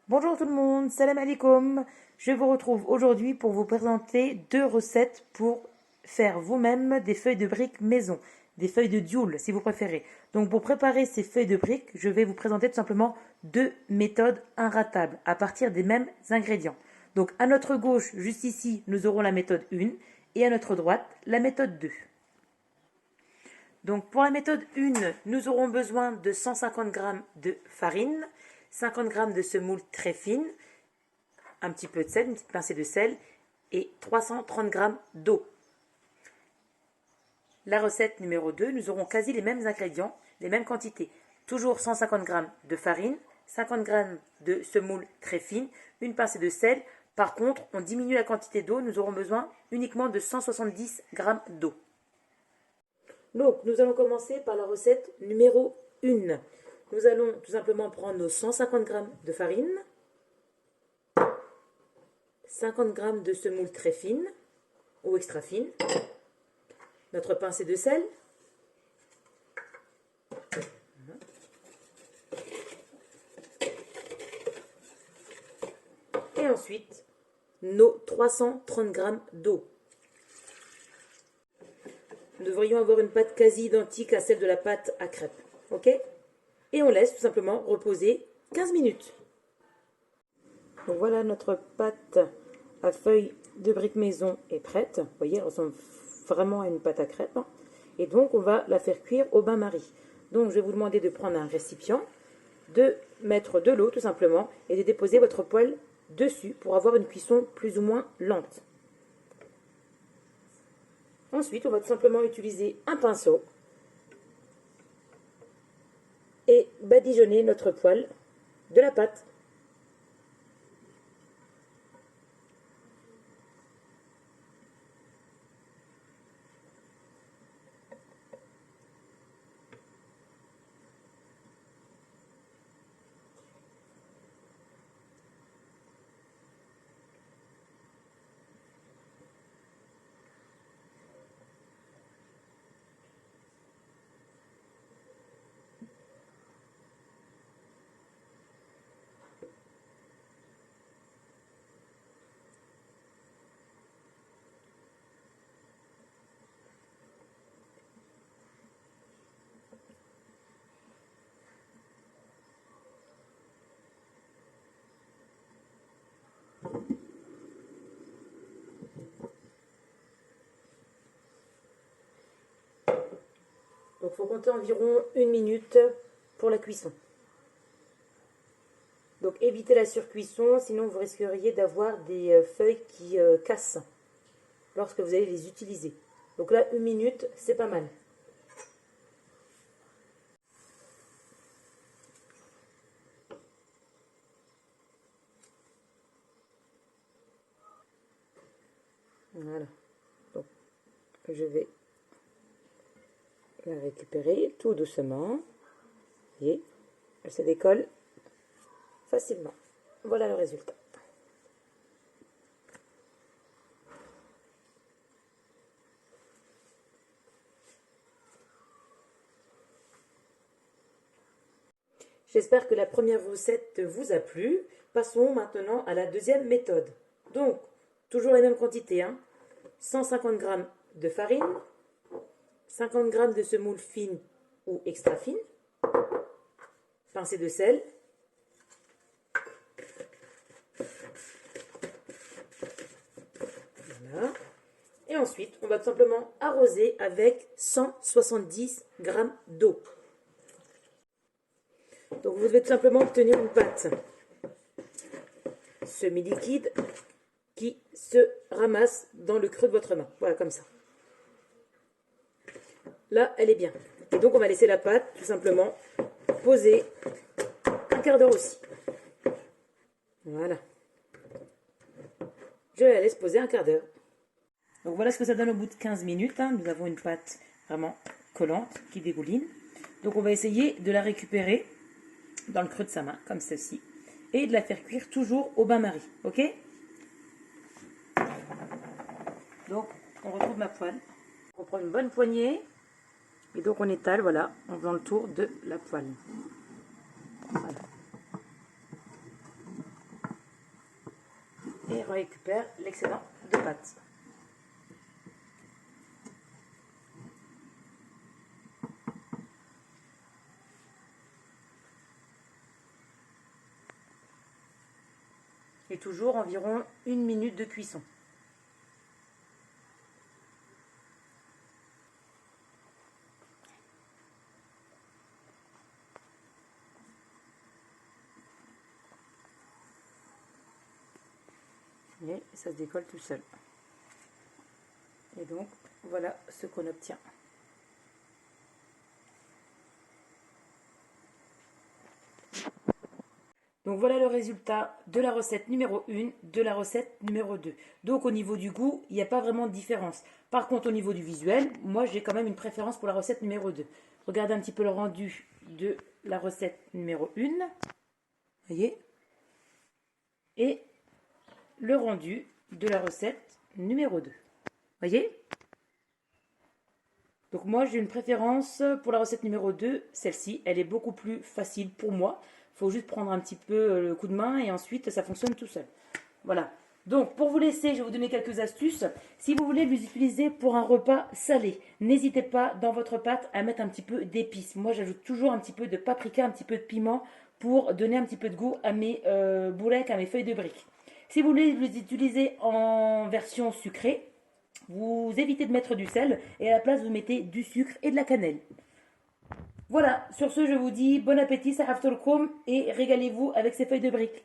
Bonjour tout le monde, salam alaikum. Je vous retrouve aujourd'hui pour vous présenter deux recettes pour faire vous-même des feuilles de briques maison, des feuilles de dioule si vous préférez. Donc pour préparer ces feuilles de briques, je vais vous présenter tout simplement deux méthodes inratables à partir des mêmes ingrédients. Donc à notre gauche, juste ici, nous aurons la méthode 1 et à notre droite, la méthode 2. Donc pour la méthode 1, nous aurons besoin de 150 g de farine, 50 g de semoule très fine, un petit peu de sel, une petite pincée de sel et 330 g d'eau. La recette numéro 2, nous aurons quasi les mêmes ingrédients, les mêmes quantités. Toujours 150 g de farine, 50 g de semoule très fine, une pincée de sel. Par contre, on diminue la quantité d'eau, nous aurons besoin uniquement de 170 g d'eau. Donc, nous allons commencer par la recette numéro 1. Nous allons tout simplement prendre nos 150 g de farine, 50 g de semoule très fine ou extra fine, notre pincée de sel, et ensuite nos 330 g d'eau. Nous devrions avoir une pâte quasi identique à celle de la pâte à crêpes. Ok? Et on laisse tout simplement reposer 15 minutes. Donc voilà, notre pâte à feuilles de briques maison est prête. Vous voyez, elle ressemble vraiment à une pâte à crêpes. Et donc, on va la faire cuire au bain-marie. Donc, je vais vous demander de prendre un récipient, de mettre de l'eau tout simplement et de déposer votre poêle dessus pour avoir une cuisson plus ou moins lente. Ensuite, on va tout simplement utiliser un pinceau et badigeonner notre poêle de la pâte. Donc il faut compter environ 1 minute pour la cuisson. Donc évitez la surcuisson, sinon vous risqueriez d'avoir des feuilles qui cassent lorsque vous allez les utiliser. Donc là, 1 minute, c'est pas mal. Voilà. Donc je vais la récupérer tout doucement. Et elle se décolle facilement. Voilà le résultat. J'espère que la première recette vous a plu. Passons maintenant à la deuxième méthode. Donc, toujours les mêmes quantités, hein. 150 g de farine, 50 g de semoule fine ou extra fine, pincée de sel, voilà. Et ensuite, on va tout simplement arroser avec 170 g d'eau. Donc vous devez tout simplement obtenir une pâte semi-liquide qui se ramasse dans le creux de votre main. Voilà, comme ça. Là, elle est bien. Et donc on va laisser la pâte tout simplement poser un quart d'heure aussi. Voilà. Je la laisse poser un quart d'heure. Donc voilà ce que ça donne au bout de 15 minutes. Hein. Nous avons une pâte vraiment collante qui dégouline. Donc on va essayer de la récupérer dans le creux de sa main, comme ceci, et de la faire cuire toujours au bain-marie, ok? Donc, on retrouve ma poêle. On prend une bonne poignée, et donc on étale, voilà, en faisant le tour de la poêle. Voilà. et récupère l'excédent de pâte. Et toujours environ 1 minute de cuisson. Et ça se décolle tout seul. Et donc, voilà ce qu'on obtient. Donc voilà le résultat de la recette numéro 1, de la recette numéro 2. Donc au niveau du goût, il n'y a pas vraiment de différence. Par contre au niveau du visuel, moi j'ai quand même une préférence pour la recette numéro 2. Regardez un petit peu le rendu de la recette numéro 1. Voyez. Et le rendu de la recette numéro 2. Voyez. Donc moi j'ai une préférence pour la recette numéro 2, celle-ci, elle est beaucoup plus facile pour moi. Il faut juste prendre un petit peu le coup de main et ensuite ça fonctionne tout seul. Voilà. Donc pour vous laisser, je vais vous donner quelques astuces. Si vous voulez les utiliser pour un repas salé, n'hésitez pas dans votre pâte à mettre un petit peu d'épices. Moi j'ajoute toujours un petit peu de paprika, un petit peu de piment pour donner un petit peu de goût à mes boulettes, à mes feuilles de briques. Si vous voulez les utiliser en version sucrée, vous évitez de mettre du sel et à la place vous mettez du sucre et de la cannelle. Voilà, sur ce je vous dis bon appétit, ça et régalez-vous avec ces feuilles de briques.